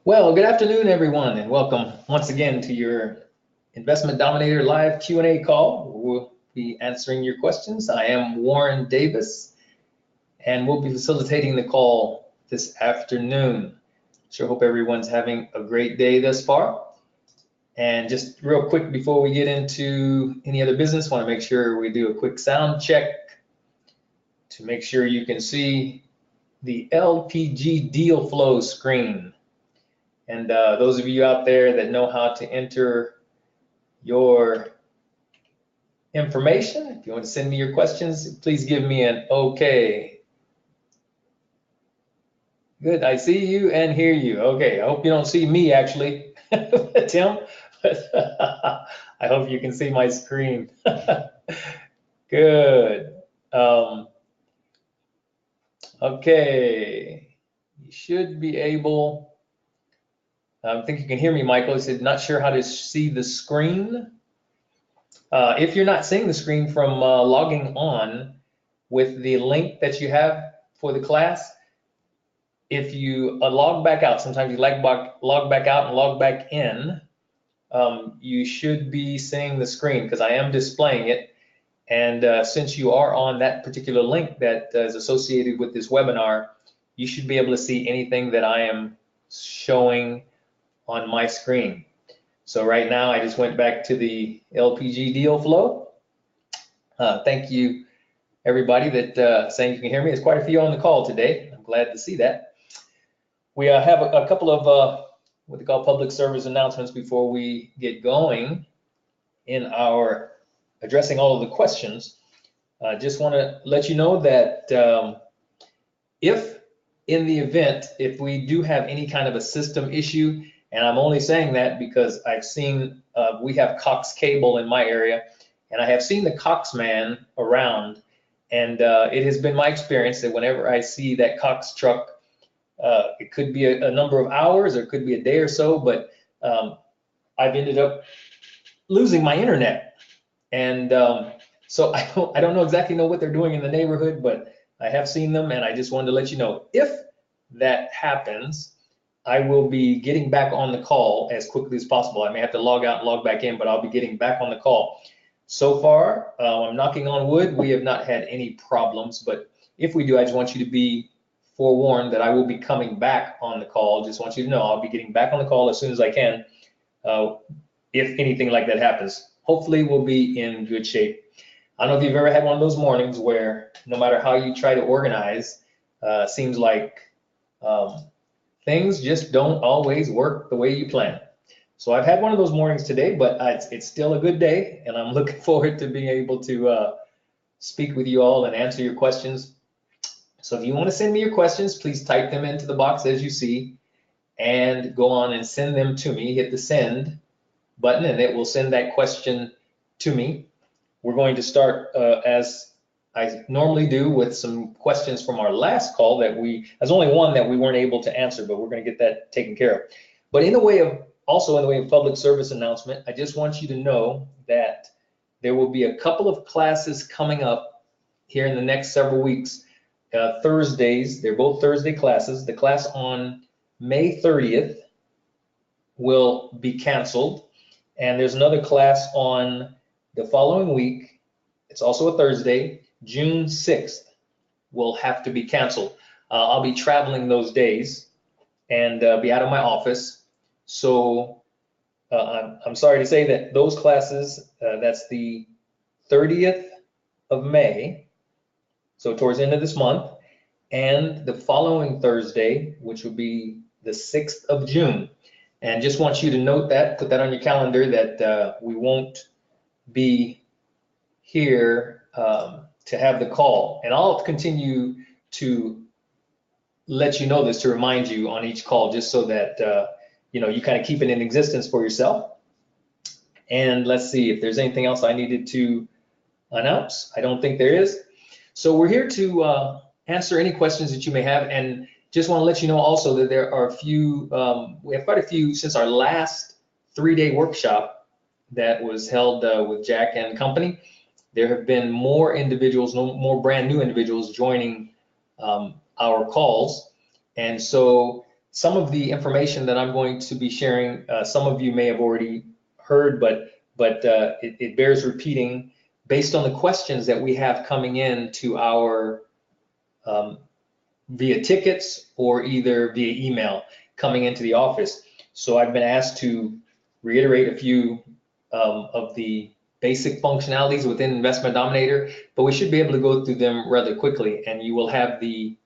Well, good afternoon, everyone, and welcome once again to your Investment Dominator live Q&A call. We'll be answering your questions. I am Warren Davis, and we'll be facilitating the call this afternoon. Sure hope everyone's having a great day thus far. And just real quick before we get into any other business, want to make sure we do a quick sound check to make sure you can see the LPG deal flow screen. And those of you out there that know how to enter your information, if you want to send me your questions, please give me an okay. Good, I see you and hear you. Okay, I hope you don't see me actually, Tim. I hope you can see my screen. Good. Okay, you should be able. I think you can hear me, Michael. He said, not sure how to see the screen. If you're not seeing the screen from logging on with the link that you have for the class, if you log back out, sometimes you log back out and log back in, you should be seeing the screen because I am displaying it. And since you are on that particular link that is associated with this webinar, you should be able to see anything that I am showing on my screen. So right now I just went back to the LPG deal flow. Thank you everybody that saying you can hear me. There's quite a few on the call today. I'm glad to see that. We have a couple of what they call public service announcements before we get going in our addressing all of the questions. Just want to let you know that if in the event, if we do have any kind of a system issue, and I'm only saying that because I've seen, we have Cox cable in my area, and I have seen the Cox man around, and it has been my experience that whenever I see that Cox truck, it could be a number of hours or it could be a day or so, but I've ended up losing my internet. And so I don't exactly know what they're doing in the neighborhood, but I have seen them, and I just wanted to let you know, if that happens, I will be getting back on the call as quickly as possible. I may have to log out and log back in, but I'll be getting back on the call. So far, I'm knocking on wood, we have not had any problems, but if we do, I just want you to be forewarned that I will be coming back on the call. Just want you to know I'll be getting back on the call as soon as I can, if anything like that happens. Hopefully we'll be in good shape. I don't know if you've ever had one of those mornings where no matter how you try to organize, seems like things just don't always work the way you plan. So I've had one of those mornings today, but it's still a good day, and I'm looking forward to being able to speak with you all and answer your questions. So if you want to send me your questions, please type them into the box as you see, and go on and send them to me. Hit the send button, and it will send that question to me. We're going to start as I normally do with some questions from our last call there's only one that we weren't able to answer, but we're going to get that taken care of. But also in the way of public service announcement, I just want you to know that there will be a couple of classes coming up here in the next several weeks. Thursdays, they're both Thursday classes. The class on May 30th will be canceled, and there's another class on the following week. It's also a Thursday, June 6th, will have to be canceled. I'll be traveling those days and be out of my office. So I'm sorry to say that those classes, that's the 30th of May, so towards the end of this month, and the following Thursday, which would be the 6th of June. And just want you to note that, put that on your calendar, that we won't be here to have the call. And I'll continue to let you know this, to remind you on each call, just so that you kind of keep it in existence for yourself. And let's see if there's anything else I needed to announce. I don't think there is. So we're here to answer any questions that you may have, and just want to let you know also that there are a few, we have quite a few since our last 3-day workshop that was held with Jack and company. There have been more individuals, more brand new individuals joining our calls. And so some of the information that I'm going to be sharing, some of you may have already heard, but it bears repeating based on the questions that we have coming in to our via tickets or either via email coming into the office. So I've been asked to reiterate a few of the basic functionalities within Investment Dominator, but we should be able to go through them rather quickly, and you will have the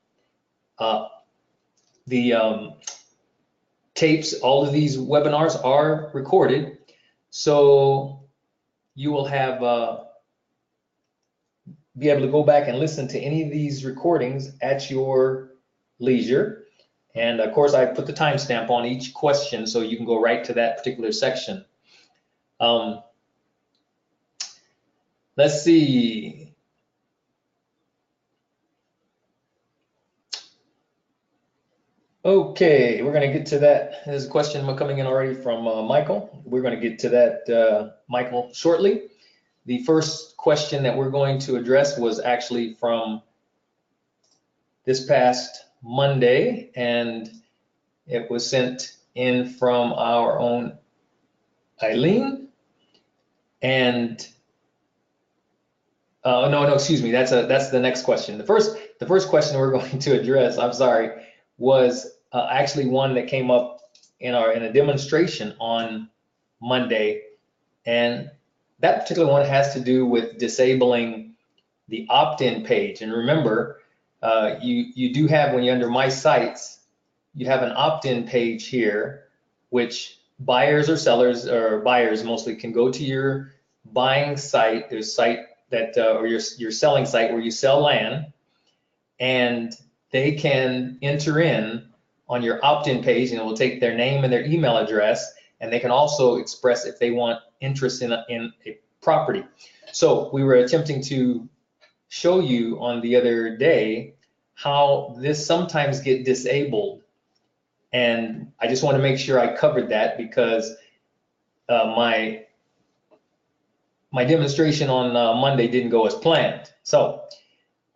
tapes. All of these webinars are recorded, so you will have be able to go back and listen to any of these recordings at your leisure. And of course, I put the timestamp on each question so you can go right to that particular section. Let's see. Okay, we're going to get to that. There's a question coming in already from Michael. We're going to get to that, Michael, shortly. The first question that we're going to address was actually from this past Monday, and it was sent in from our own Eileen. And no, excuse me. That's the next question. The first question we're going to address, I'm sorry, was actually one that came up in a demonstration on Monday, and that particular one has to do with disabling the opt-in page. And remember, you do have, when you're under My Sites, you have an opt-in page here, which buyers or sellers, or buyers mostly, can go to your buying site. There's a site that, or your selling site where you sell land, and they can enter in on your opt-in page, and it will take their name and their email address, and they can also express if they want interest in a property. So we were attempting to show you on the other day how this sometimes get disabled, and I just want to make sure I covered that because my demonstration on Monday didn't go as planned. So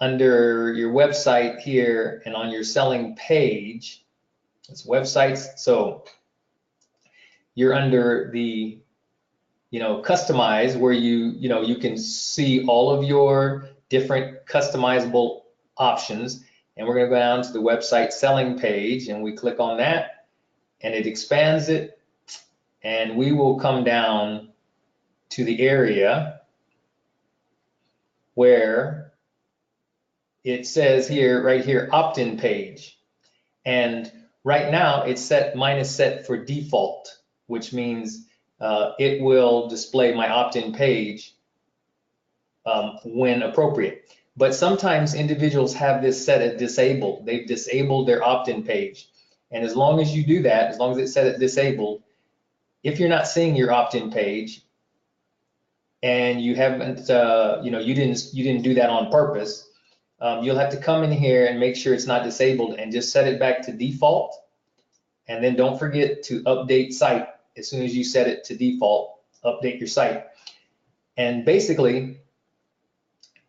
under your website here and on your selling page, it's websites. So you're under the, customize, where you can see all of your different customizable options. And we're going to go down to the website selling page, and we click on that, and it expands it. And we will come down to the area where it says here, right here, opt-in page. And right now mine is set for default, which means it will display my opt-in page when appropriate. But sometimes individuals have this set as disabled. They've disabled their opt-in page. And as long as you do that, as long as it's set as disabled, if you're not seeing your opt-in page and you haven't, you didn't do that on purpose, you'll have to come in here and make sure it's not disabled and just set it back to default. And then don't forget to update site. As soon as you set it to default, update your site. And basically,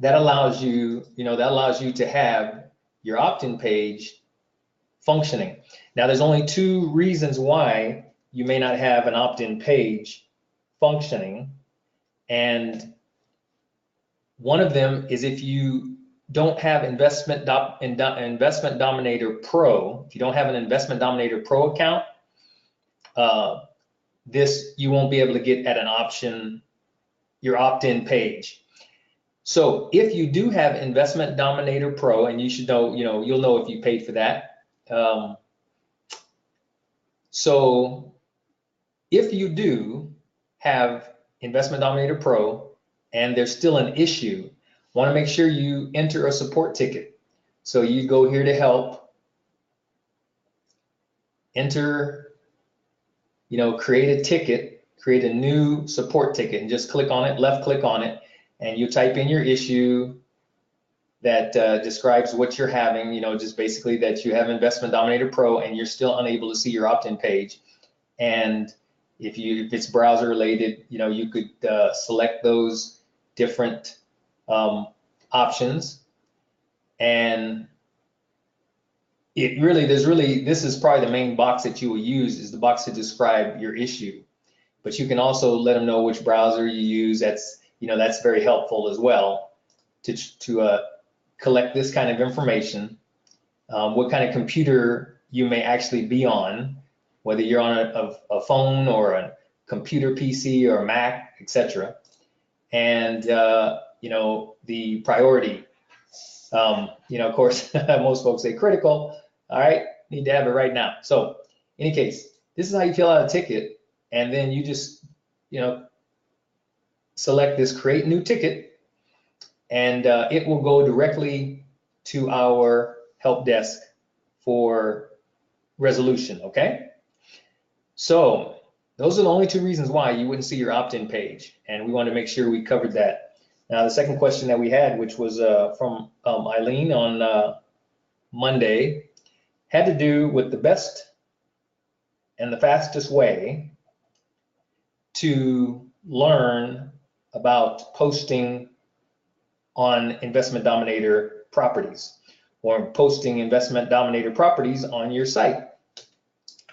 that allows you, to have your opt-in page functioning. Now, there's only two reasons why you may not have an opt-in page functioning. And one of them is if you don't have Investment Dominator Pro. If you don't have an Investment Dominator Pro account, this you won't be able to get at an option, your opt-in page. So if you do have Investment Dominator Pro, and you should know, you'll know if you paid for that. So if you do have Investment Dominator Pro and there's still an issue, want to make sure you enter a support ticket. So you go here to help, enter, create a ticket, create a new support ticket, and just click on it, left click on it, and you type in your issue that describes what you're having, just basically that you have Investment Dominator Pro and you're still unable to see your opt-in page. And if it's browser related, you could select those different options, and this is probably the main box that you will use, is the box to describe your issue. But you can also let them know which browser you use. That's very helpful as well to collect this kind of information. What kind of computer you may actually be on, whether you're on a phone or a computer PC or a Mac, etc. And the priority. Of course, most folks say critical. All right, need to have it right now. So, in any case, this is how you fill out a ticket, and then you just, select this create new ticket, and it will go directly to our help desk for resolution. Okay. So those are the only two reasons why you wouldn't see your opt-in page, and we want to make sure we covered that. Now, the second question that we had, which was from Eileen on Monday, had to do with the best and the fastest way to learn about posting on Investment Dominator properties, or posting Investment Dominator properties on your site.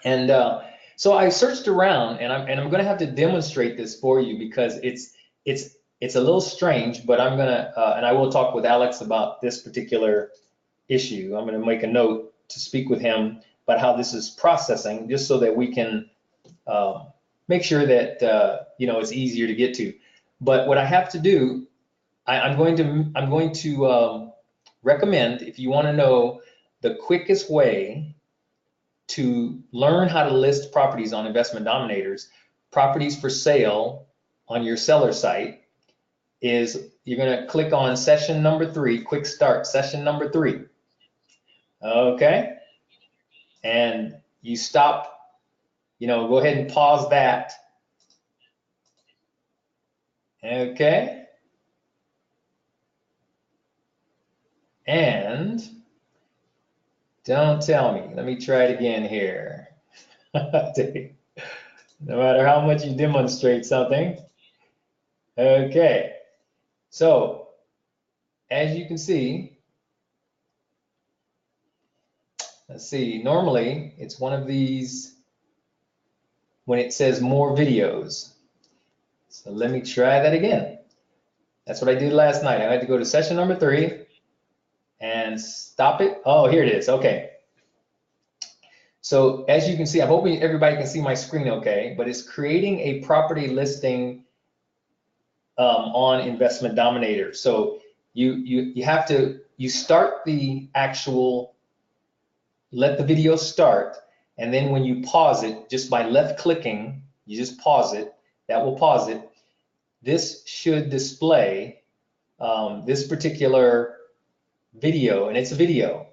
And so I searched around, and I'm going to have to demonstrate this for you because it's a little strange, but I'm gonna and I will talk with Alex about this particular issue. I'm going to make a note to speak with him about how this is processing, just so that we can make sure that it's easier to get to. But what I have to do, I'm going to recommend, if you want to know the quickest way to learn how to list properties on Investment Dominators, properties for sale on your seller site, is you're going to click on session number 3, quick start, session number 3. Okay. And you stop, go ahead and pause that. Okay. And don't tell me, let me try it again here. No matter how much you demonstrate something. Okay. So, as you can see, let's see, normally it's one of these when it says more videos. So let me try that again. That's what I did last night. I had to go to session number 3 and stop it. Oh, here it is. Okay. So as you can see, I'm hoping everybody can see my screen okay, but it's creating a property listing on Investment Dominator. So you have to start the actual, let the video start, and then when you pause it, just by left clicking, you just pause it, that will pause it. This should display this particular video, and it's a video,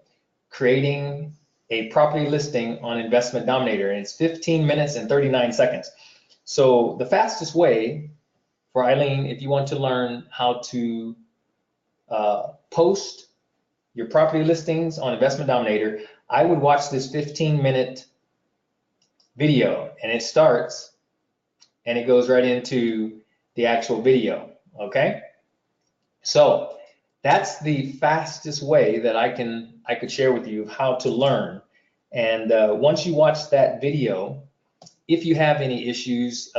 creating a property listing on Investment Dominator, and it's 15 minutes and 39 seconds. So the fastest way for Eileen, if you want to learn how to post your property listings on Investment Dominator, I would watch this 15-minute video, and it starts and it goes right into the actual video. Okay, so that's the fastest way that I could share with you how to learn. And once you watch that video, if you have any issues,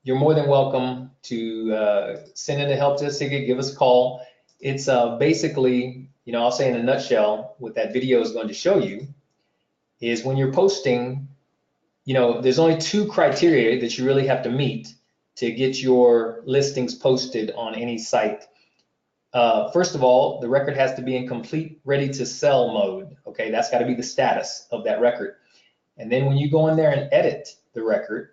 you're more than welcome to send in a help desk ticket, give us a call. It's basically, I'll say in a nutshell, what that video is going to show you is when you're posting, there's only 2 criteria that you really have to meet to get your listings posted on any site. First of all, the record has to be in complete ready to sell mode. Okay, that's got to be the status of that record. And then when you go in there and edit the record,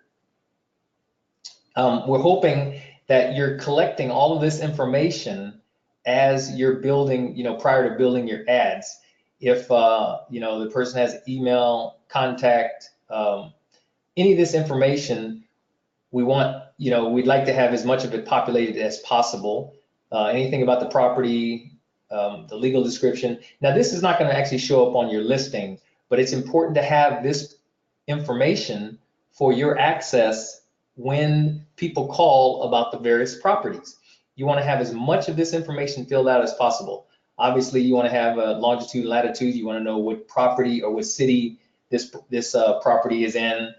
we're hoping that you're collecting all of this information as you're building, prior to building your ads. If, the person has email, contact, any of this information, we want, we'd like to have as much of it populated as possible. Anything about the property, the legal description. Now, this is not going to actually show up on your listing, but it's important to have this information for your access when people call about the various properties. You want to have as much of this information filled out as possible. Obviously, you want to have a longitude, latitude. You want to know what property or what city this property is in.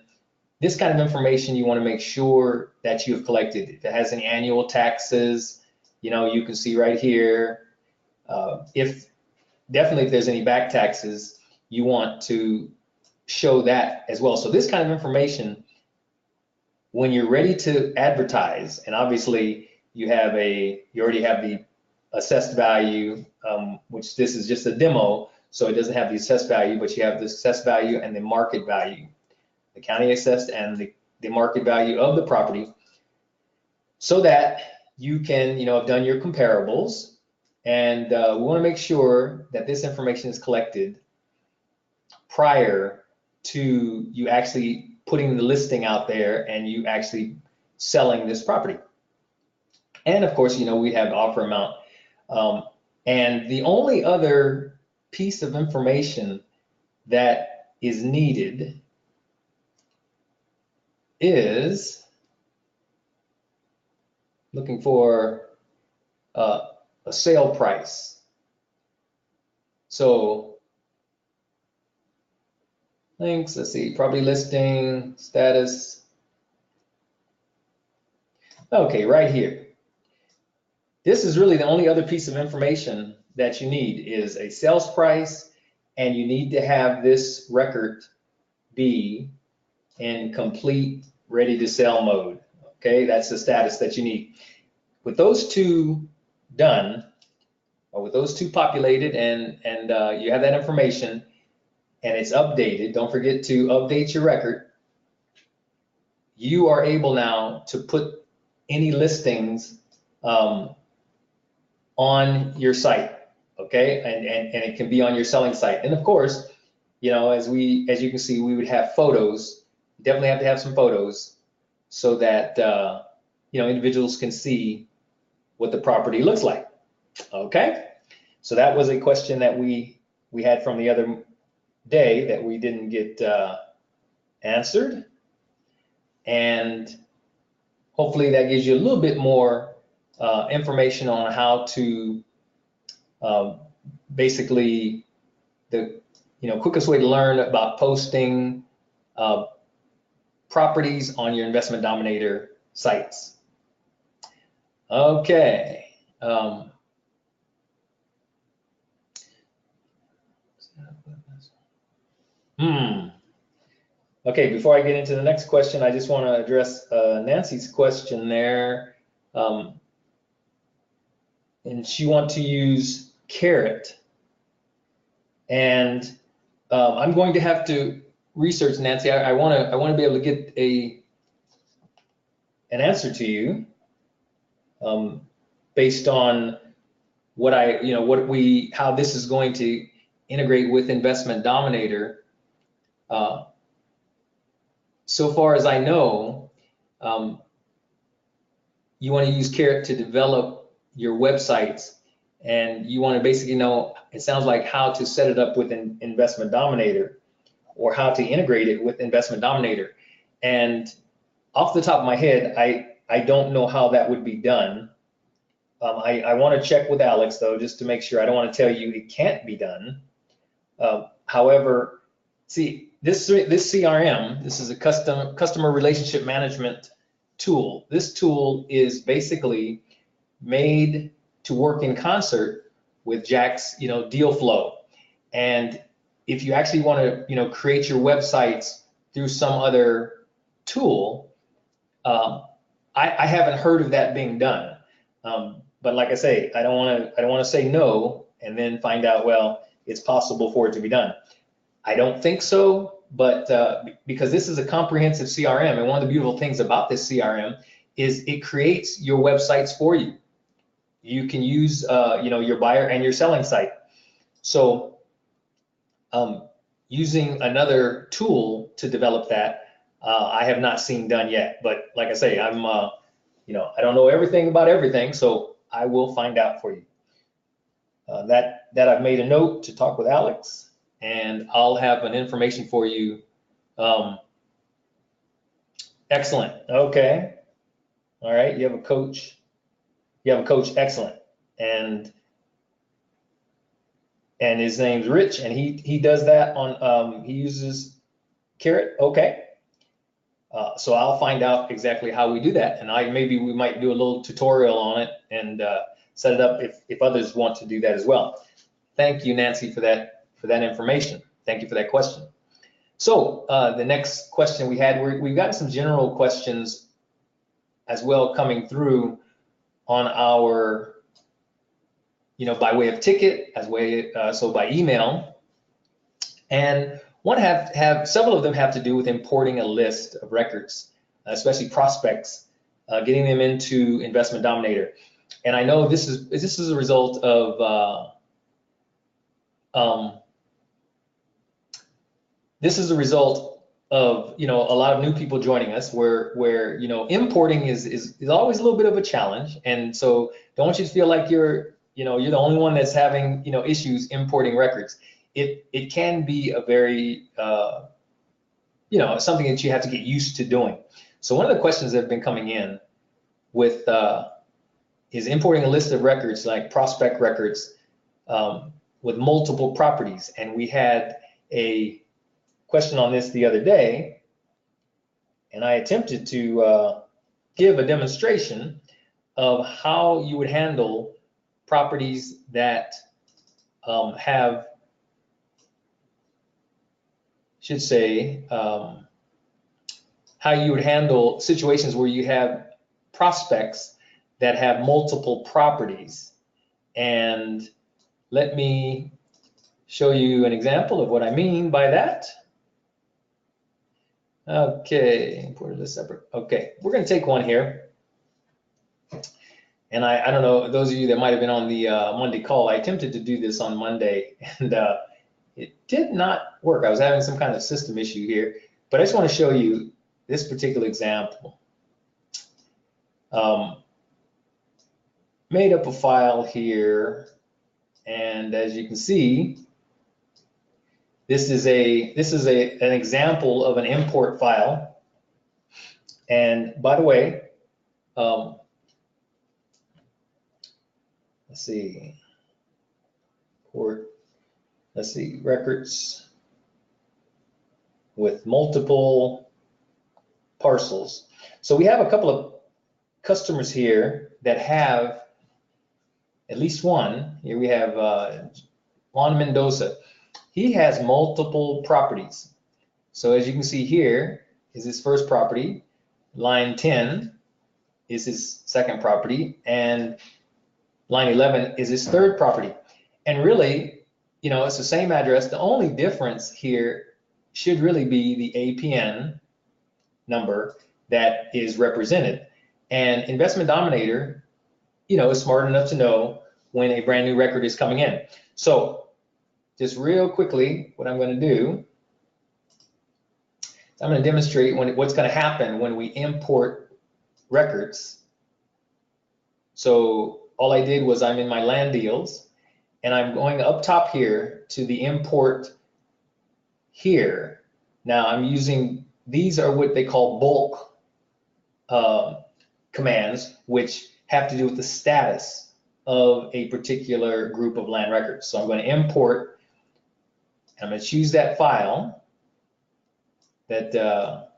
This kind of information you want to make sure that you have collected. If it has any annual taxes, you can see right here. If there's any back taxes, you want to show that as well. So this kind of information, when you're ready to advertise, and obviously you already have the assessed value, which this is just a demo, so it doesn't have the assessed value, but you have the assessed value and the market value, the county assessed and the market value of the property, so that you can, have done your comparables. And we want to make sure that this information is collected prior to you actually putting the listing out there and you actually selling this property. And of course, we have the offer amount. And the only other piece of information that is needed is looking for a sale price. So links, let's see, property listing, status. Okay, right here. This is really the only other piece of information that you need is a sales price, and you need to have this record be in complete ready to sell mode. Okay, that's the status that you need. With those two done, or with those two populated, and you have that information and it's updated, don't forget to update your record. You are able now to put any listings on your site, okay, and it can be on your selling site. And of course, as you can see, we would have photos. You definitely have to have some photos so that individuals can see what the property looks like. Okay, so that was a question that we had from the other day that we didn't get answered, and hopefully that gives you a little bit more information on how to basically the quickest way to learn about posting properties on your Investment Dominator sites. Okay. Okay, before I get into the next question, I just want to address Nancy's question there. And she wants to use Carrot. And I'm going to have to research, Nancy. I want to be able to get an answer to you based on how this is going to integrate with Investment Dominator. So far as I know, you want to use Carrot to develop your websites, and you want to basically know, it sounds like, how to set it up with an Investment Dominator or how to integrate it with Investment Dominator. And off the top of my head, I don't know how that would be done. I want to check with Alex though, just to make sure. I don't want to tell you it can't be done. However, see, this CRM, this is a customer relationship management tool. This tool is basically made to work in concert with Jack's, deal flow. And if you actually want to, create your websites through some other tool, I haven't heard of that being done. But like I say, I don't want to say no and then find out, well, it's possible for it to be done. I don't think so, but because this is a comprehensive CRM, and one of the beautiful things about this CRM is it creates your websites for you. You can use your buyer and your selling site. So using another tool to develop that, I have not seen done yet. But like I say, I'm I don't know everything about everything, so I will find out for you. That I've made a note to talk with Alex, and I'll have an information for you. Excellent. Okay. All right. You have a coach. Excellent. And and his name's Rich, and he does that on, he uses Carrot. Okay. So I'll find out exactly how we do that, and maybe we might do a little tutorial on it and set it up if others want to do that as well. Thank you, Nancy, for that information. Thank you for that question. So the next question we had, we've got some general questions as well coming through on our, by way of ticket, so by email, and several of them have to do with importing a list of records, especially prospects, getting them into Investment Dominator. And I know this is a result of a lot of new people joining us, where importing is always a little bit of a challenge, and so don't want you to feel like you're the only one that's having issues importing records. It can be a very something that you have to get used to doing. So one of the questions that have been coming in with is importing a list of records, like prospect records, with multiple properties. And we had a question on this the other day, and I attempted to give a demonstration of how you would handle properties that have, how you would handle situations where you have prospects that have multiple properties. And let me show you an example of what I mean by that. Okay, imported list separate. Okay, we're going to take one here. And I don't know, those of you that might have been on the Monday call, I attempted to do this on Monday, and it did not work. I was having some kind of system issue here, but I just want to show you this particular example. Made up a file here, and as you can see, this is an example of an import file. And by the way, let's see, records with multiple parcels. So we have a couple of customers here that have at least one. Here we have Juan Mendoza. He has multiple properties. So as you can see, here is his first property. Line 10 is his second property, and line 11 is his third property. And really, it's the same address. The only difference here should really be the APN number that is represented. And Investment Dominator, is smart enough to know when a brand new record is coming in. So just real quickly, what I'm going to do is I'm going to demonstrate what's going to happen when we import records. So all I did was I'm in my land deals, and I'm going up top here to the import here. Now I'm using, these are what they call bulk commands, which have to do with the status of a particular group of land records. So I'm going to import, and I'm going to choose that file that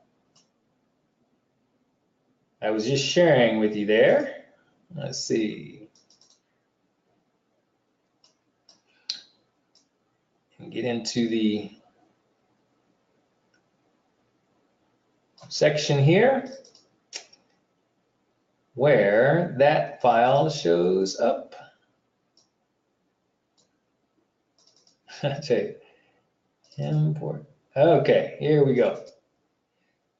I was just sharing with you there. Let's see. And get into the section here where that file shows up. Import. Okay, here we go.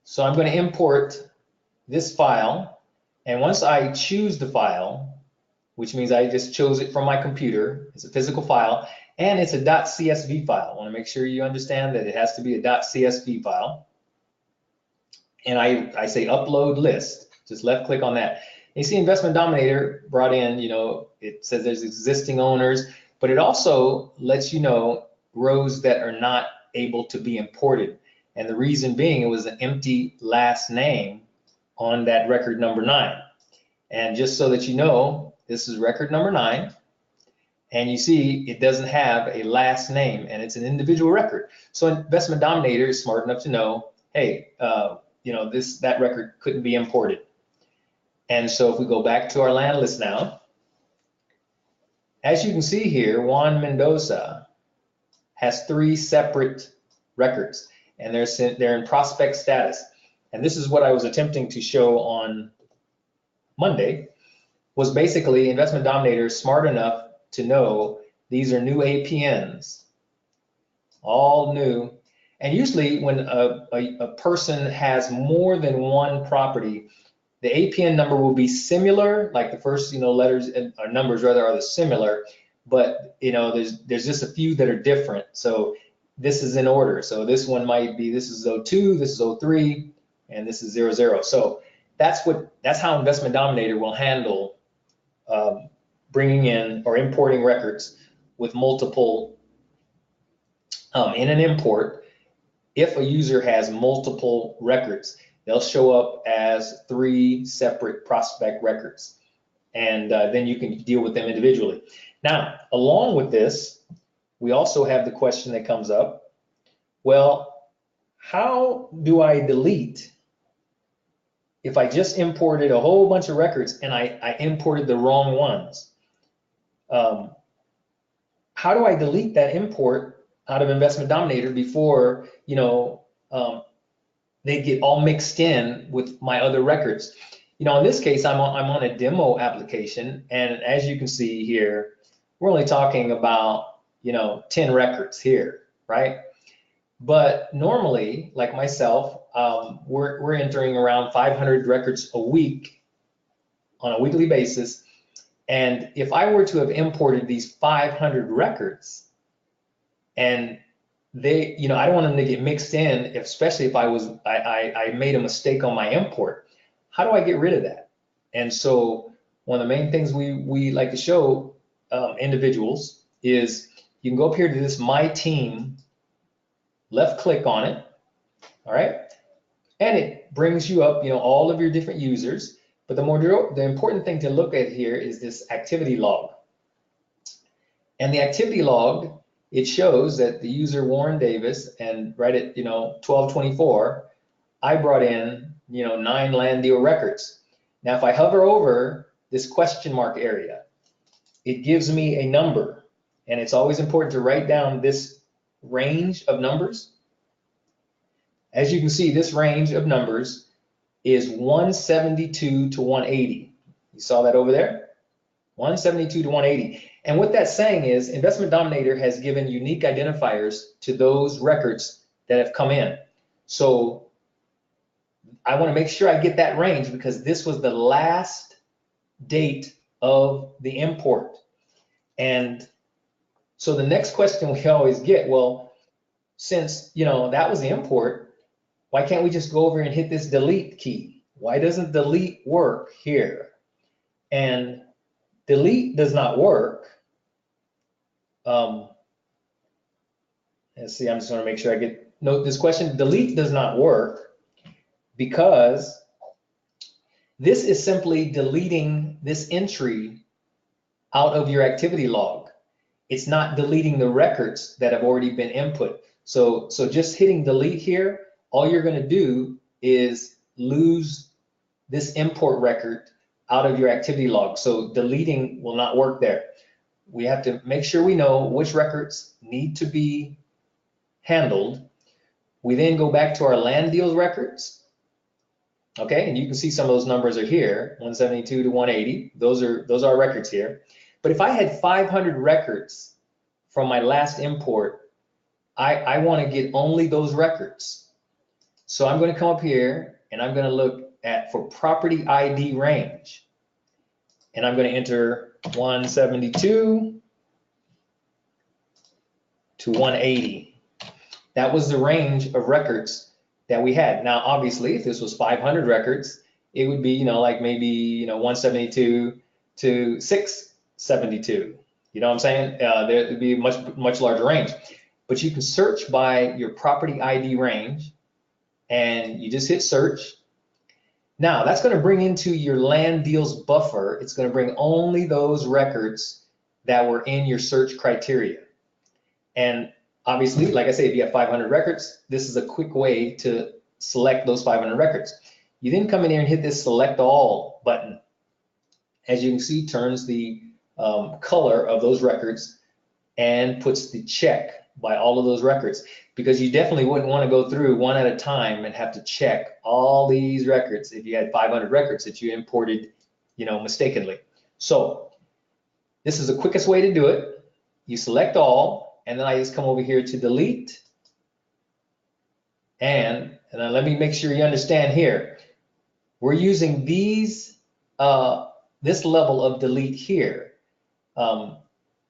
So I'm going to import this file, and once I choose the file, which means I just chose it from my computer, it's a physical file, and it's a .csv file. I want to make sure you understand that it has to be a .csv file. And I say upload list. Just left click on that. You see Investment Dominator brought in, it says there's existing owners, but it also lets you know rows that are not able to be imported. And the reason being, it was an empty last name on that record number 9. And just so that you know, this is record number 9. And you see it doesn't have a last name, and it's an individual record. So Investment Dominator is smart enough to know, hey, that record couldn't be imported. And so if we go back to our land list now, as you can see here, Juan Mendoza has 3 separate records, and they're in prospect status. And this is what I was attempting to show on Monday, was basically Investment Dominator is smart enough to know these are new APNs, all new. And usually when a person has more than one property, the APN number will be similar, like the first letters or numbers rather are similar, but there's just a few that are different. So this is in order. So this one might be, this is 02, this is 03, and this is 00. So that's how Investment Dominator will handle bringing in or importing records with multiple in an import. If a user has multiple records, they'll show up as 3 separate prospect records, and then you can deal with them individually. Now, along with this, we also have the question that comes up, well, how do I delete if I just imported a whole bunch of records and I imported the wrong ones? How do I delete that import out of Investment Dominator before they get all mixed in with my other records? In this case, I'm on a demo application, and as you can see here, we're only talking about 10 records here, right? But normally, like myself, we're entering around 500 records a week on a weekly basis. And if I were to have imported these 500 records, and I don't want them to get mixed in, especially if I made a mistake on my import. How do I get rid of that? And so one of the main things we like to show individuals is you can go up here to this My Team, left click on it, all right? And it brings you up, all of your different users. But the important thing to look at here is this activity log. And the activity log, it shows that the user Warren Davis, and right at 1224, I brought in 9 land deal records. Now if I hover over this question mark area, it gives me a number, and it's always important to write down this range of numbers. As you can see, this range of numbers is 172 to 180. You saw that over there? 172 to 180. And what that's saying is Investment Dominator has given unique identifiers to those records that have come in. So I want to make sure I get that range because this was the last date of the import. And so the next question we always get, well, since that was the import, why can't we just go over and hit this delete key? Why doesn't delete work here? And delete does not work. Let's see, I'm just going to make sure I note this question. Delete does not work because this is simply deleting this entry out of your activity log. It's not deleting the records that have already been input. So just hitting delete here, all you're going to do is lose this import record out of your activity log. So deleting will not work there. We have to make sure we know which records need to be handled. We then go back to our land deals records. Okay, and you can see some of those numbers are here, 172 to 180. Those are our records here. But if I had 500 records from my last import, I want to get only those records. So I'm going to come up here and I'm going to look for property ID range. And I'm going to enter 172 to 180. That was the range of records that we had. Now, obviously, if this was 500 records, it would be, like maybe, 172 to 672. You know what I'm saying? There would be a much larger range. But you can search by your property ID range, and you just hit search. Now, that's going to bring into your land deals buffer. It's going to bring only those records that were in your search criteria. And obviously, like I say, if you have 500 records, this is a quick way to select those 500 records. You then come in here and hit this select all button. As you can see, turns the color of those records and puts the check by all of those records, because you definitely wouldn't want to go through one at a time and have to check all these records if you had 500 records that you imported, mistakenly. So this is the quickest way to do it. You select all, and then I just come over here to delete. And then let me make sure you understand here. We're using these, this level of delete here.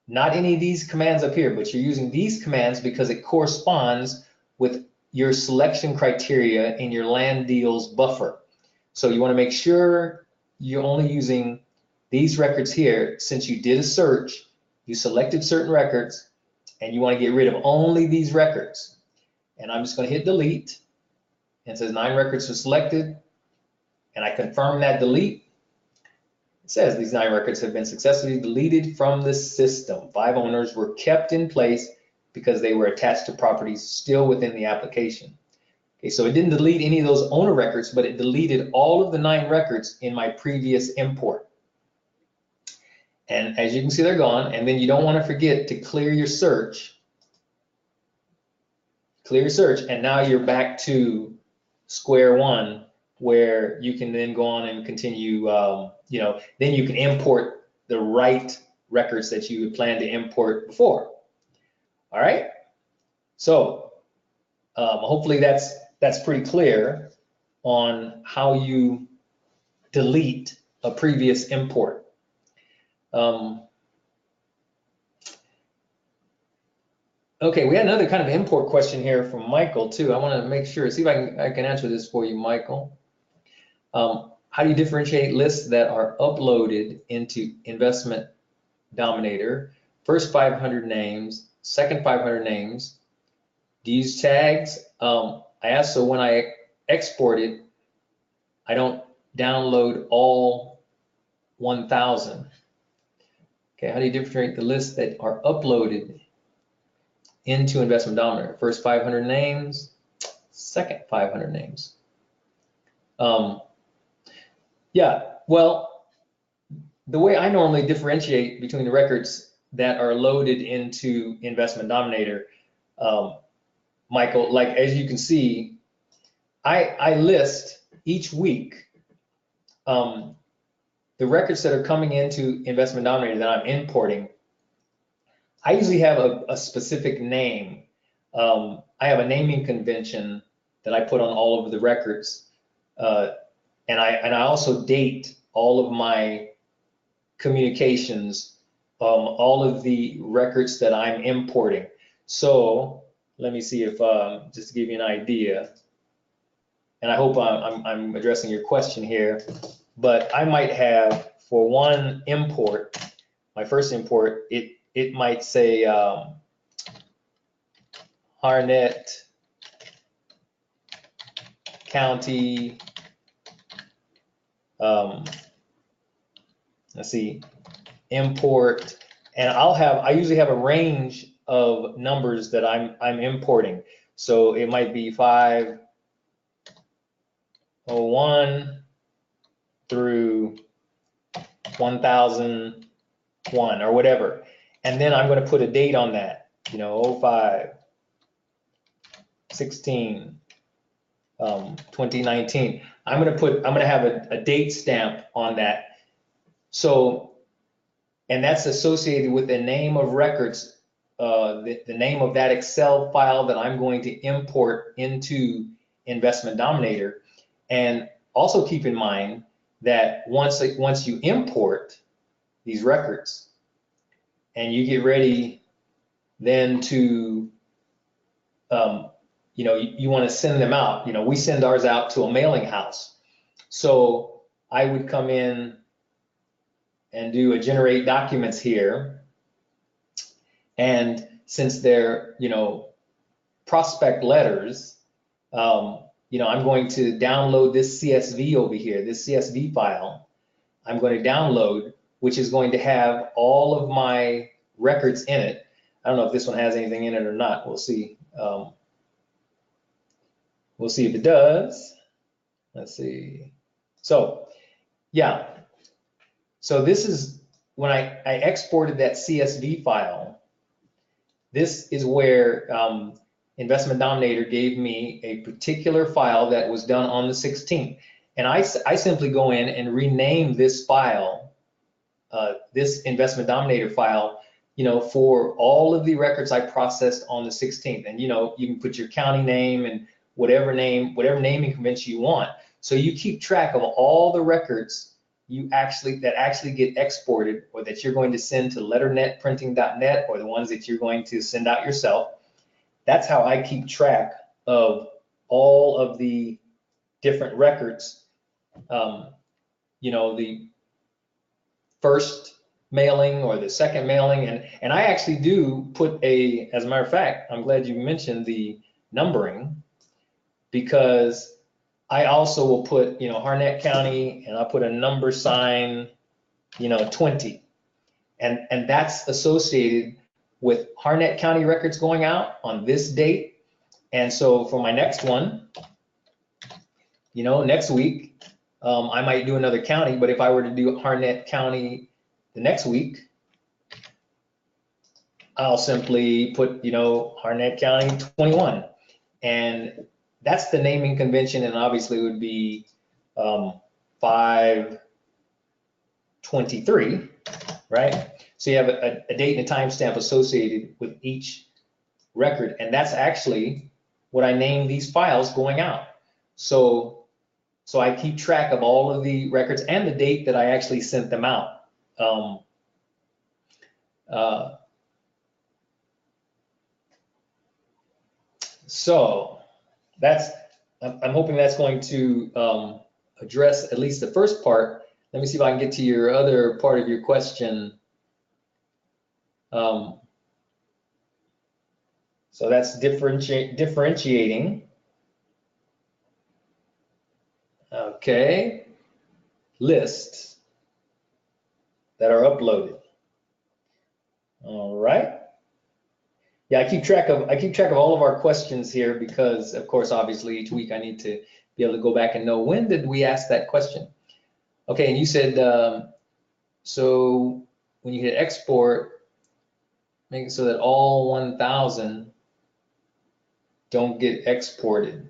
Not any of these commands up here, but you're using these commands because it corresponds with your selection criteria in your land deals buffer. So you want to make sure you're only using these records here. Since you did a search, you selected certain records, and you want to get rid of only these records. And I'm just going to hit delete, and it says 9 records are selected, and I confirm that delete. It says these 9 records have been successfully deleted from the system. 5 owners were kept in place because they were attached to properties still within the application. Okay, so it didn't delete any of those owner records, but it deleted all of the 9 records in my previous import. And as you can see, they're gone. And then you don't want to forget to clear your search. Clear your search, and now you're back to square one, where you can then go on and continue, then you can import the right records that you had planned to import before. All right, so hopefully that's pretty clear on how you delete a previous import. Okay, we had another kind of import question here from Michael too. I want to make sure, see if I can answer this for you, Michael. How do you differentiate lists that are uploaded into Investment Dominator? First 500 names, second 500 names. Do you use tags? I asked, so when I export it, I don't download all 1,000. Okay, how do you differentiate the lists that are uploaded into Investment Dominator? First 500 names, second 500 names. Yeah, well, the way I normally differentiate between the records that are loaded into Investment Dominator, Michael, like as you can see, I list each week the records that are coming into Investment Dominator that I'm importing. I usually have a specific name. I have a naming convention that I put on all of the records. And I also date all of my communications, all of the records that I'm importing. So let me see if, just to give you an idea, and I hope I'm addressing your question here, but I might have for one import, my first import, it might say Harnett County, let's see, import, and I usually have a range of numbers that I'm importing. So it might be 501 through 1001 or whatever. And then I'm going to put a date on that, 05, 16, 2019. I'm going to have a date stamp on that. So, and that's associated with the name of records, the name of that Excel file that I'm going to import into Investment Dominator. And also keep in mind that once you import these records and you get ready then to, you want to send them out. We send ours out to a mailing house. So I would come in and do a generate documents here. And since they're, prospect letters, I'm going to download this CSV over here, this CSV file. I'm going to download, which is going to have all of my records in it. I don't know if this one has anything in it or not. We'll see. We'll see if it does. Let's see. So yeah, so this is when I exported that CSV file. This is where Investment Dominator gave me a particular file that was done on the 16th. And I simply go in and rename this file, this Investment Dominator file, for all of the records I processed on the 16th. And, you can put your county name and whatever naming convention you want. So you keep track of all the records that actually get exported, or that you're going to send to letternetprinting.net, or the ones that you're going to send out yourself. That's how I keep track of all of the different records. The first mailing or the second mailing, and I actually do put as a matter of fact, I'm glad you mentioned the numbering, because I also will put, Harnett County, and I'll put a number sign, 20. And that's associated with Harnett County records going out on this date. And so for my next one, next week, I might do another county, but if I were to do Harnett County the next week, I'll simply put, Harnett County 21. And that's the naming convention, and obviously it would be 5/23, right? So you have a date and a timestamp associated with each record, and that's actually what I name these files going out. So I keep track of all of the records and the date that I actually sent them out. So I'm hoping that's going to address at least the first part. Let me see if I can get to your other part of your question. So that's differentiating. Okay, lists that are uploaded. All right. Yeah, I keep track of all of our questions here, because of course, obviously each week I need to be able to go back and know, when did we ask that question? Okay, and you said, so when you hit export, make it so that all 1,000 don't get exported.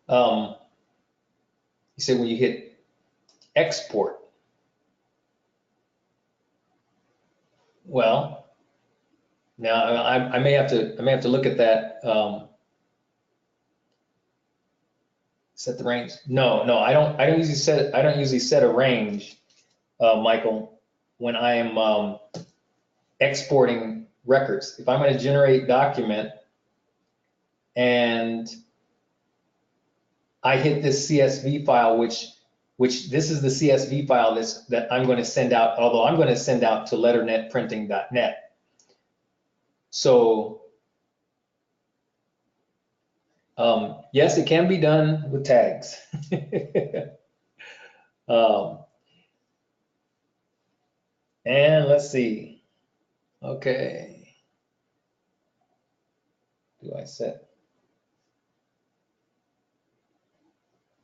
You said when you hit export. Well, now I may have to look at that. Set the range. No, I don't usually set a range, Michael, when I am exporting records. If I'm going to generate document and I hit this CSV file, which this is the CSV file that I'm going to send out, although I'm going to send out to letternetprinting.net. So yes, it can be done with tags. And let's see. Okay. Do I set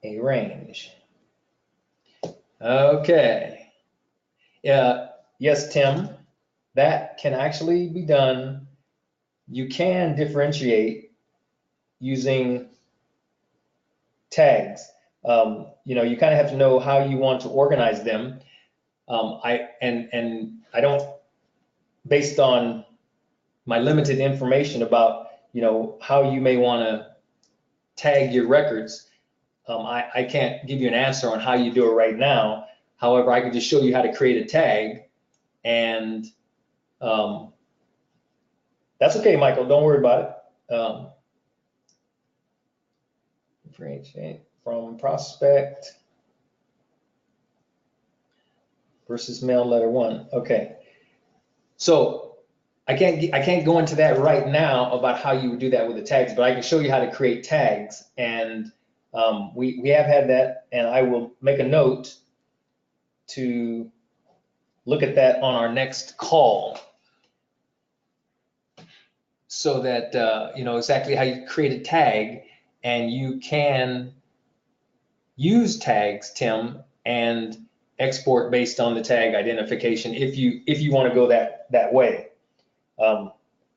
a range? Okay. Yeah. Yes, Tim. That can actually be done. You can differentiate using tags. You kind of have to know how you want to organize them. I don't, based on my limited information about how you may want to tag your records, I can't give you an answer on how you do it right now. However, I can just show you how to create a tag, and that's okay, Michael. Don't worry about it. Differentiate from prospect versus mail letter one. Okay, so I can't go into that right now about how you would do that with the tags, but I can show you how to create tags, and we have had that, and I will make a note to look at that on our next call, so that you know exactly how you create a tag, and you can use tags, Tim, and export based on the tag identification if you want to go that way. But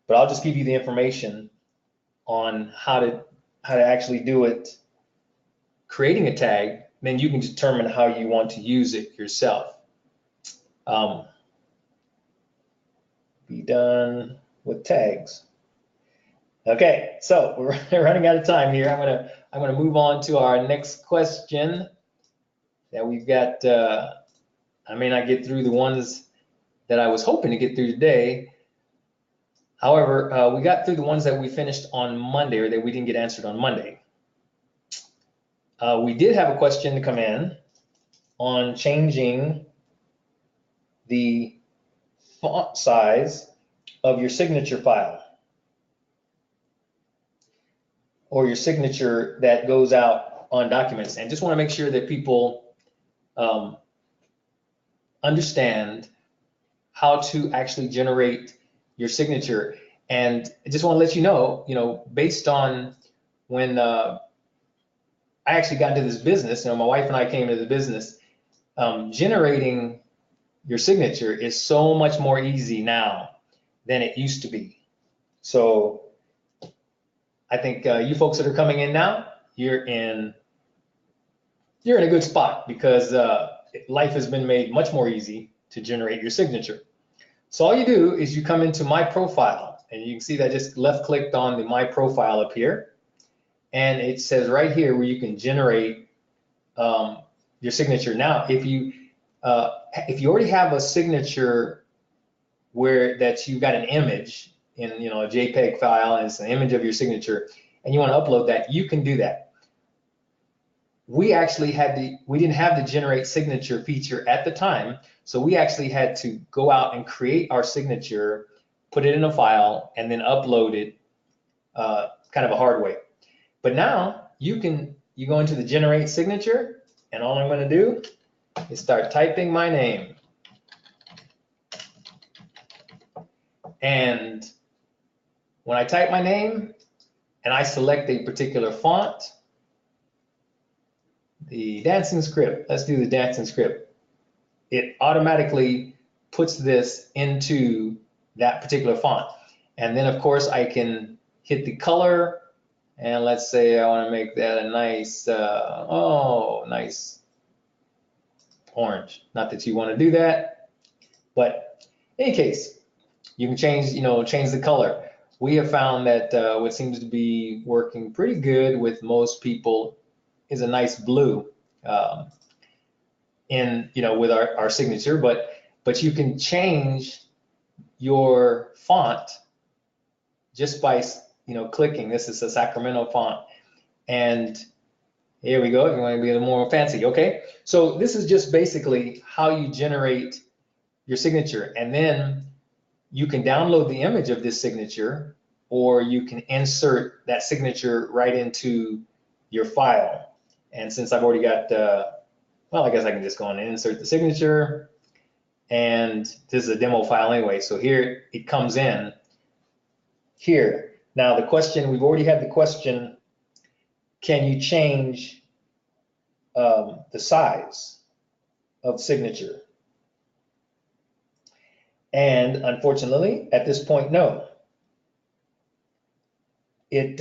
I'll just give you the information on how to actually do it, creating a tag. Then you can determine how you want to use it yourself. Be done with tags. Okay, so we're running out of time here. I'm gonna move on to our next question that we've got. I may not get through the ones that I was hoping to get through today. However, we got through the ones that we finished on Monday, or that we didn't get answered on Monday. We did have a question to come in on changing the font size of your signature file, or your signature that goes out on documents. And just want to make sure that people understand how to actually generate your signature. And I just want to let you know, based on when I actually got into this business, my wife and I came into the business, generating your signature is so much more easy now than it used to be. So I think you folks that are coming in now, you're in a good spot, because life has been made much more easy to generate your signature. So all you do is you come into My Profile, and you can see that I just left clicked on the My Profile up here, and it says right here where you can generate your signature. Now, if you already have a signature where that you've got an image in a JPEG file, and it's an image of your signature, and you want to upload that, you can do that. We didn't have the generate signature feature at the time, so we actually had to go out and create our signature, put it in a file, and then upload it kind of a hard way. But now you go into the generate signature, and all I'm going to do is start typing my name. And when I type my name and I select a particular font, the dancing script, let's do the dancing script, it automatically puts this into that particular font. And then of course I can hit the color, and let's say I want to make that a nice, nice orange. Not that you want to do that, but in any case, you can change the color. We have found that what seems to be working pretty good with most people is a nice blue with our signature, but you can change your font just by clicking. This is a Sacramento font, and here we go. If you want to be a little more fancy, okay. So this is just basically how you generate your signature, and then you can download the image of this signature, or you can insert that signature right into your file. And since I've already got, I guess I can just go on and insert the signature, and this is a demo file anyway, so here it comes in here. Now the question, we've already had the question, can you change the size of signature? And unfortunately, at this point, no. It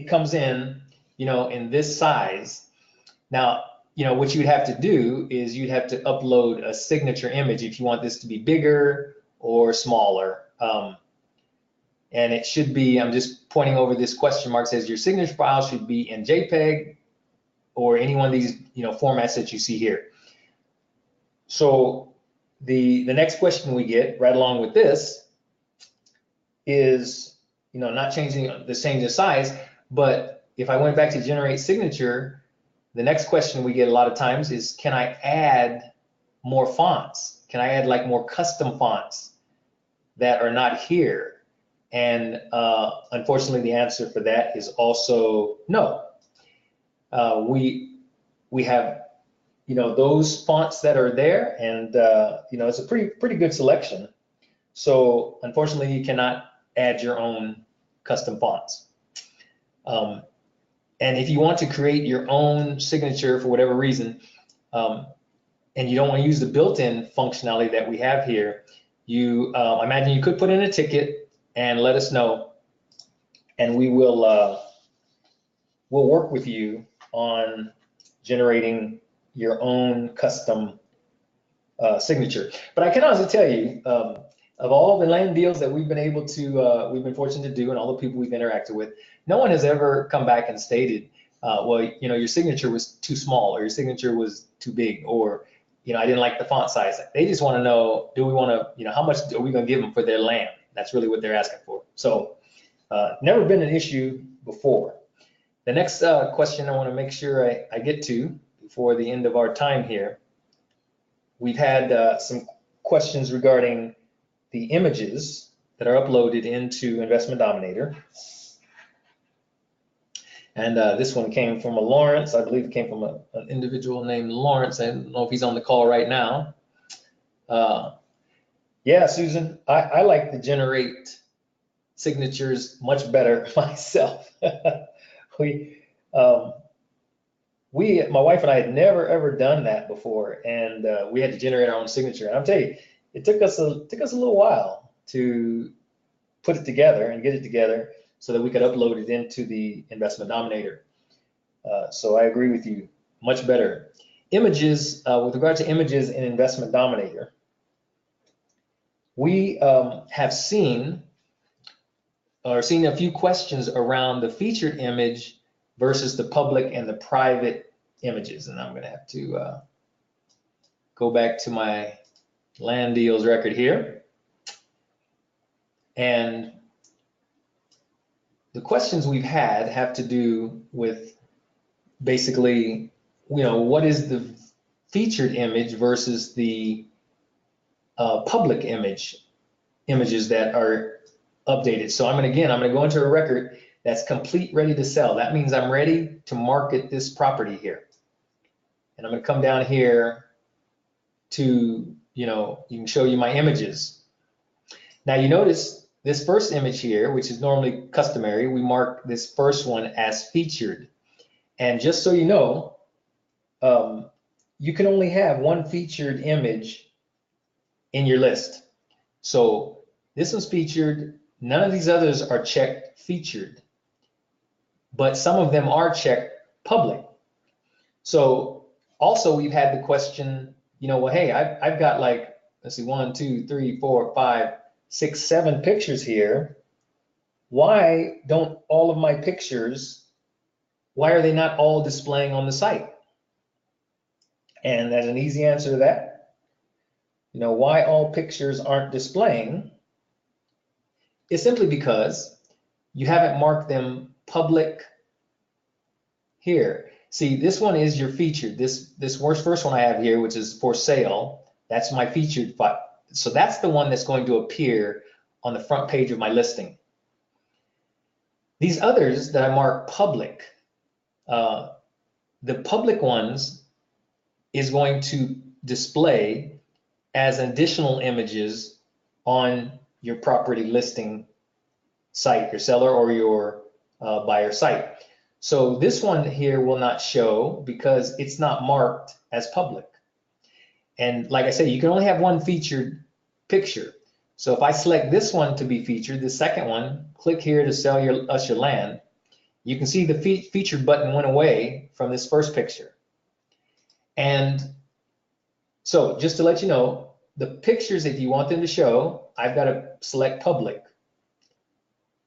comes in, in this size. Now, what you'd have to do is you'd have to upload a signature image if you want this to be bigger or smaller. And it should be, I'm just pointing over this question mark, says your signature file should be in JPEG or any one of these, formats that you see here. So the next question we get right along with this is, not changing the size, but if I went back to generate signature, the next question we get a lot of times is, can I add more fonts? Can I add like more custom fonts that are not here? And unfortunately, the answer for that is also no. We have those fonts that are there, and it's a pretty good selection. So unfortunately, you cannot add your own custom fonts. And if you want to create your own signature for whatever reason, and you don't want to use the built-in functionality that we have here, I imagine you could put in a ticket and let us know, and we'll work with you on generating your own custom signature. But I can also tell you, of all the land deals that we've been fortunate to do, and all the people we've interacted with, no one has ever come back and stated, well, your signature was too small, or your signature was too big, or I didn't like the font size. They just want to know, do we want to, how much are we going to give them for their land? That's really what they're asking for. So never been an issue before. The next question I want to make sure I get to before the end of our time here. We've had some questions regarding the images that are uploaded into Investment Dominator. And this one came from a Lawrence. I believe it came from an individual named Lawrence. I don't know if he's on the call right now. Yeah, Susan, I like to generate signatures much better myself. My wife and I had never ever done that before, and we had to generate our own signature. And I'll tell you, it took us a little while to put it together and get it together so that we could upload it into the Investment Dominator. So I agree with you, much better. Images, with regard to images in Investment Dominator, we have seen a few questions around the featured image versus the public and the private images. And I'm going to have to go back to my land deals record here. And the questions we've had have to do with basically, what is the featured image versus the public images that are updated. So I'm going to go into a record that's complete, ready to sell. That means I'm ready to market this property here. And I'm going to come down here to, you can show you my images. Now you notice this first image here, which is normally customary, we mark this first one as featured. And just so you know, you can only have one featured image in your list. So this one's featured. None of these others are checked featured, but some of them are checked public. So also we've had the question, well, hey, I've got like, let's see, 1, 2, 3, 4, 5, 6, 7 pictures here. Why don't all of my pictures, why are they not all displaying on the site? And there's an easy answer to that. Why all pictures aren't displaying is simply because you haven't marked them public here. See, this one is your featured. This first one I have here, which is for sale, that's my featured file. So that's the one that's going to appear on the front page of my listing. These others that I mark public, the public ones is going to display as additional images on your property listing site, your seller or your buyer site. So this one here will not show because it's not marked as public. And like I said, you can only have one featured picture. So if I select this one to be featured, the second one, click here to sell us your land, you can see the featured button went away from this first picture. And so just to let you know, the pictures, if you want them to show, I've got to select public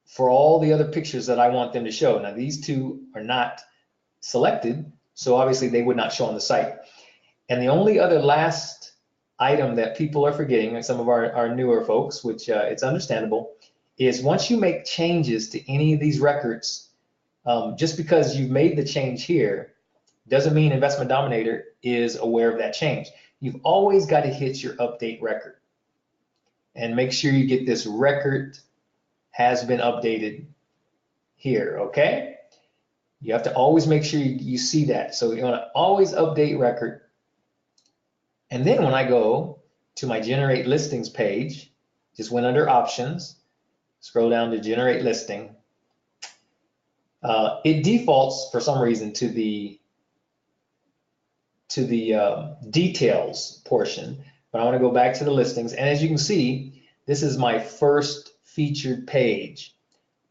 for all the other pictures that I want them to show. Now these two are not selected, so obviously they would not show on the site. And the only other last item that people are forgetting, like some of our newer folks, which it's understandable, is once you make changes to any of these records, just because you've made the change here, doesn't mean Investment Dominator is aware of that change. You've always got to hit your update record and make sure you get this record has been updated here, okay? You have to always make sure you see that. So you want to always update record And then when I go to my generate listings page, just went under options, scroll down to generate listing. It defaults for some reason to the details portion, but I want to go back to the listings. And as you can see, this is my first featured page.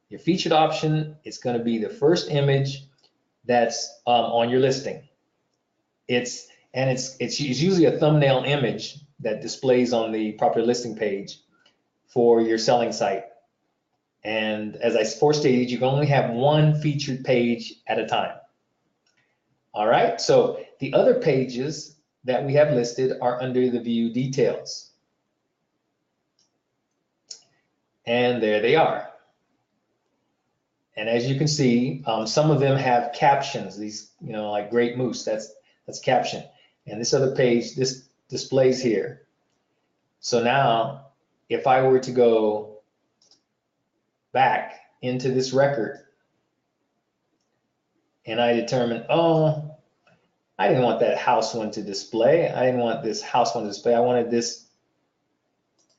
Your featured option is going to be the first image that's on your listing. It's usually a thumbnail image that displays on the property listing page for your selling site. And as I forestated, you can only have one featured page at a time. All right, so the other pages that we have listed are under the view details. And there they are. And as you can see, some of them have captions, these, like Great Moose, that's caption. And this other page, this displays here. So now, if I were to go back into this record and I determine, oh, I didn't want that house one to display. I didn't want this house one to display. I wanted this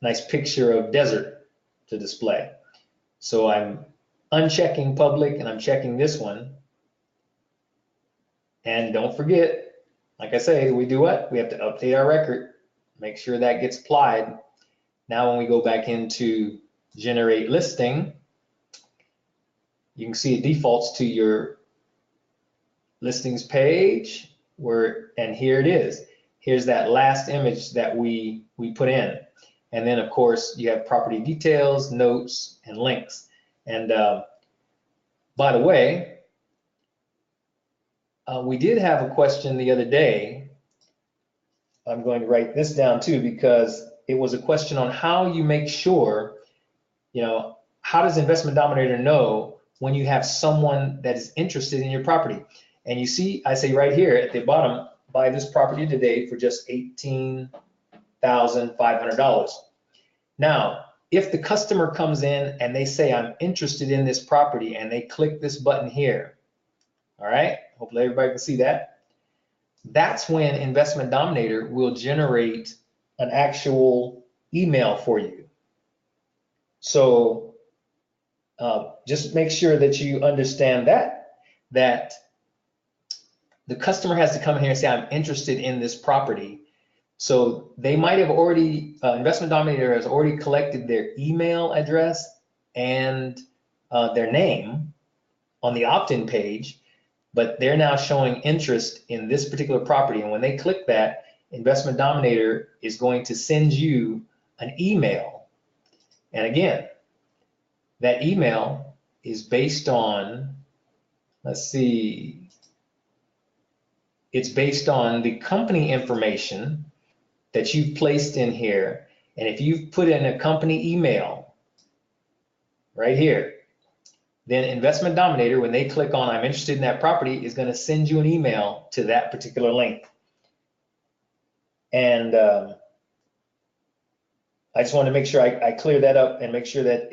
nice picture of desert to display. So I'm unchecking public and I'm checking this one. And don't forget, like I say, we do what? We have to update our record, make sure that gets applied. Now when we go back into generate listing, you can see it defaults to your listings page and here it is. Here's that last image that we put in. And then of course you have property details, notes, and links. And by the way, we did have a question the other day. I'm going to write this down too because it was a question on how you make sure, how does Investment Dominator know when you have someone that is interested in your property? And you see, I say right here at the bottom, buy this property today for just $18,500. Now, if the customer comes in and they say, I'm interested in this property, and they click this button here, all right, hopefully everybody can see that. That's when Investment Dominator will generate an actual email for you. So just make sure that you understand that the customer has to come here and say, I'm interested in this property. So they might have already, Investment Dominator has already collected their email address and their name on the opt-in page, but they're now showing interest in this particular property. And when they click that, Investment Dominator is going to send you an email. And again, that email is based on, let's see, it's based on the company information that you've placed in here. And if you've put in a company email right here, then Investment Dominator, when they click on I'm interested in that property, is going to send you an email to that particular link. And I just want to make sure I clear that up and make sure that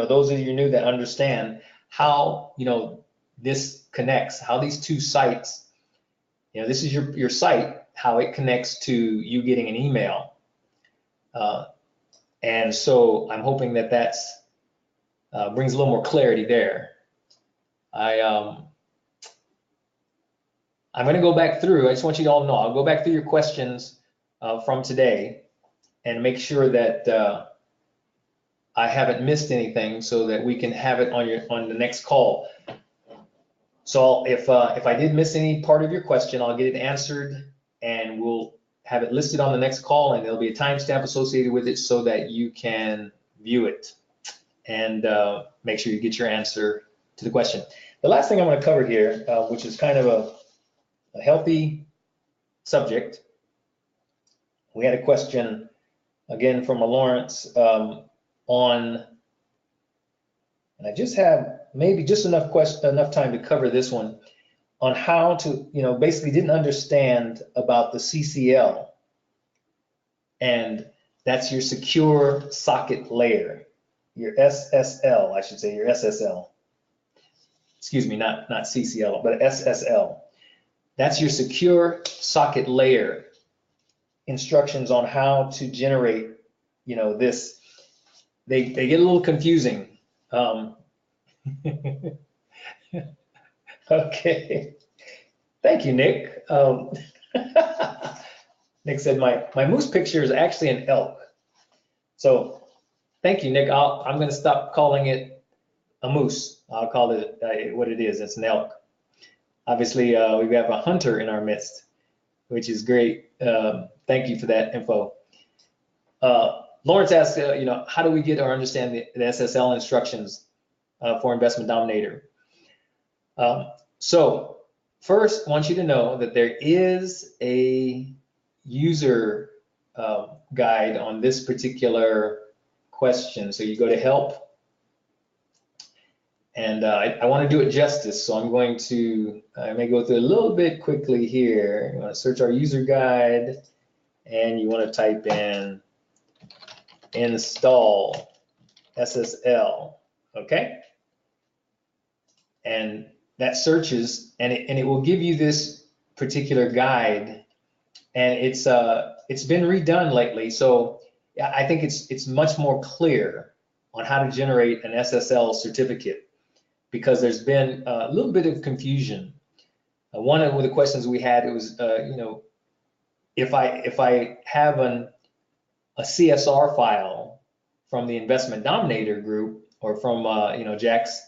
those of you new that understand how this connects, how these two sites, this is your site, how it connects to you getting an email. And so I'm hoping that that's brings a little more clarity there. I'm going to go back through. I just want you to all know. I'll go back through your questions from today and make sure that I haven't missed anything, so that we can have it on the next call. So if I did miss any part of your question, I'll get it answered, and we'll have it listed on the next call, and there'll be a timestamp associated with it so that you can view it and make sure you get your answer to the question. The last thing I'm going to cover here, which is kind of a healthy subject. We had a question again from a Lawrence on, and I just have maybe just enough time to cover this one, on how to, basically didn't understand about the CCL, and that's your secure socket layer, your SSL, I should say, your SSL. Excuse me, not CCL, but SSL. That's your secure socket layer. instructions on how to generate, this. They get a little confusing. Okay. Thank you, Nick. Nick said my moose picture is actually an elk. So thank you, Nick. I'm going to stop calling it a moose. I'll call it what it is. It's an elk. Obviously, we have a hunter in our midst, which is great. Thank you for that info. Lawrence asked, how do we get or understand the SSL instructions for Investment Dominator? So first, I want you to know that there is a user guide on this particular question. So you go to help, and I want to do it justice. So I'm going to, I may go through a little bit quickly here. You want to search our user guide, and you want to type in install SSL, okay? And that searches, and it will give you this particular guide, and it's been redone lately, so I think it's much more clear on how to generate an SSL certificate, because there's been a little bit of confusion. One of the questions we had, it was if I have a CSR file from the Investment Dominator group, or from Jack's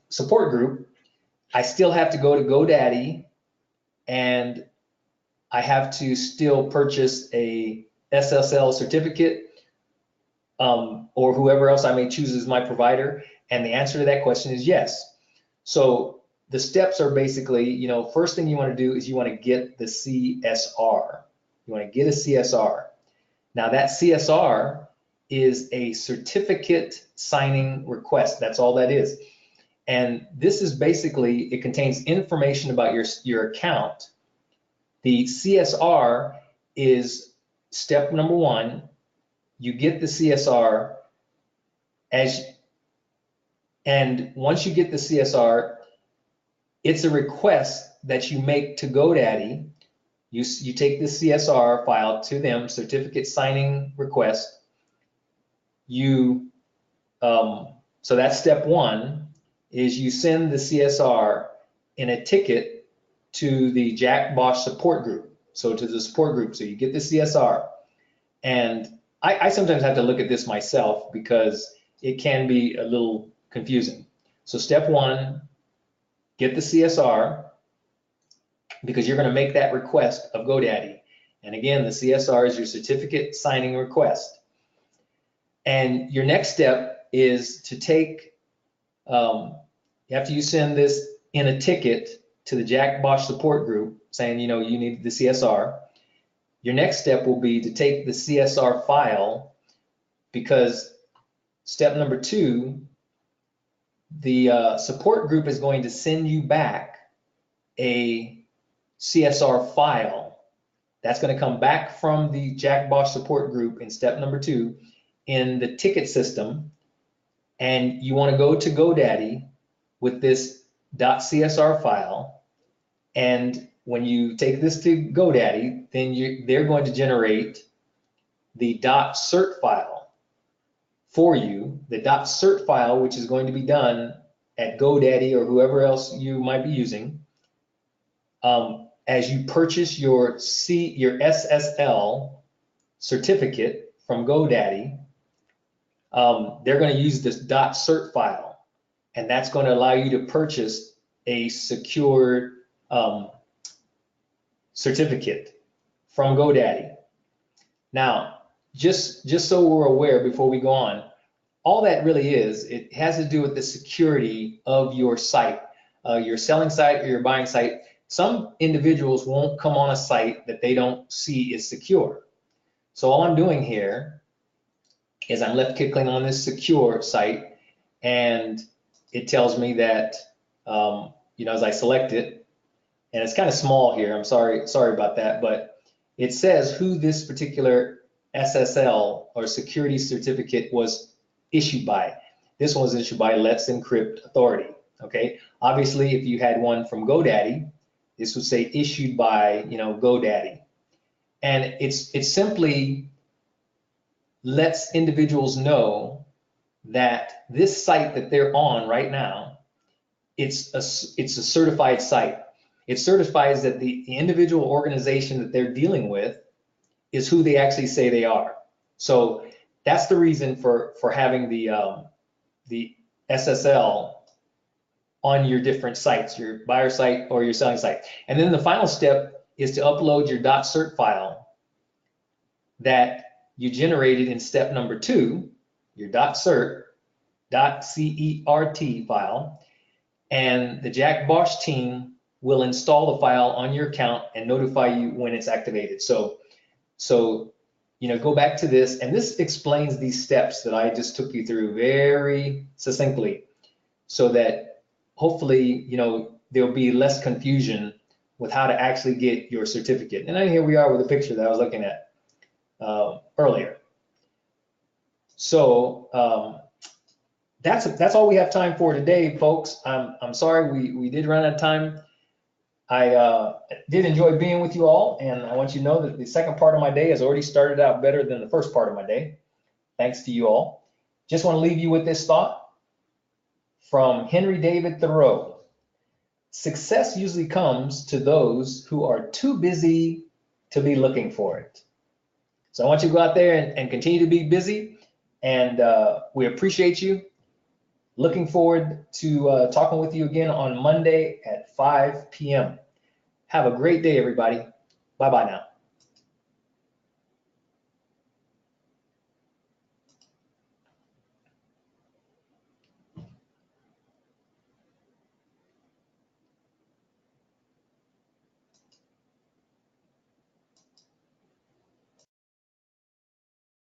support group, I still have to go to GoDaddy, and I have to still purchase a SSL certificate, or whoever else I may choose as my provider. And the answer to that question is yes. So the steps are basically, first thing you want to do is you want to get the CSR. You want to get a CSR. Now that CSR is a certificate signing request. That's all that is. And this is basically, it contains information about your account. The CSR is step number one. You get the CSR, and once you get the CSR, it's a request that you make to GoDaddy. You take the CSR file to them, certificate signing request. So that's step one, is you send the CSR in a ticket to the Jack Bosch support group. So to the support group, so you get the CSR. And I sometimes have to look at this myself because it can be a little confusing. So step one, get the CSR, because you're going to make that request of GoDaddy. And again, the CSR is your certificate signing request. And your next step is to take, after you send this in a ticket to the Jack Bosch support group saying, you need the CSR, your next step will be to take the CSR file, because step number two, the support group is going to send you back a CSR file. That's going to come back from the Jack Bosch support group in step number two in the ticket system. And you want to go to GoDaddy with this .csr file. And when you take this to GoDaddy, then they're going to generate the .cert file for you, the .cert file, which is going to be done at GoDaddy or whoever else you might be using. As you purchase your SSL certificate from GoDaddy, they're going to use this .cert file, and that's going to allow you to purchase a secured certificate from GoDaddy. Now, just so we're aware before we go on, all that really is, it has to do with the security of your site, your selling site or your buying site. Some individuals won't come on a site that they don't see is secure. So all I'm doing here is I'm left-clicking on this secure site, and it tells me that, as I select it, and it's kind of small here, I'm sorry about that, but it says who this particular SSL or security certificate was issued by. This one was issued by Let's Encrypt Authority, okay? Obviously, if you had one from GoDaddy, this would say issued by, GoDaddy. And it simply lets individuals know that this site that they're on right now, it's a certified site. It certifies that the individual organization that they're dealing with is who they actually say they are. So that's the reason for having the SSL on your different sites, your buyer site or your selling site. And then the final step is to upload your .cert file that you generated in step number 2, your .cert, .cert file, and the Jack Bosch team will install the file on your account and notify you when it's activated. So go back to this, and this explains these steps that I just took you through very succinctly, so that hopefully, there'll be less confusion with how to actually get your certificate. And then here we are with a picture that I was looking at earlier. So that's all we have time for today, folks. I'm sorry we did run out of time. I did enjoy being with you all, and I want you to know that the second part of my day has already started out better than the first part of my day. Thanks to you all. Just want to leave you with this thought from Henry David Thoreau. Success usually comes to those who are too busy to be looking for it. So I want you to go out there and continue to be busy, and we appreciate you. Looking forward to talking with you again on Monday at 5 p.m. Have a great day, everybody. Bye-bye now.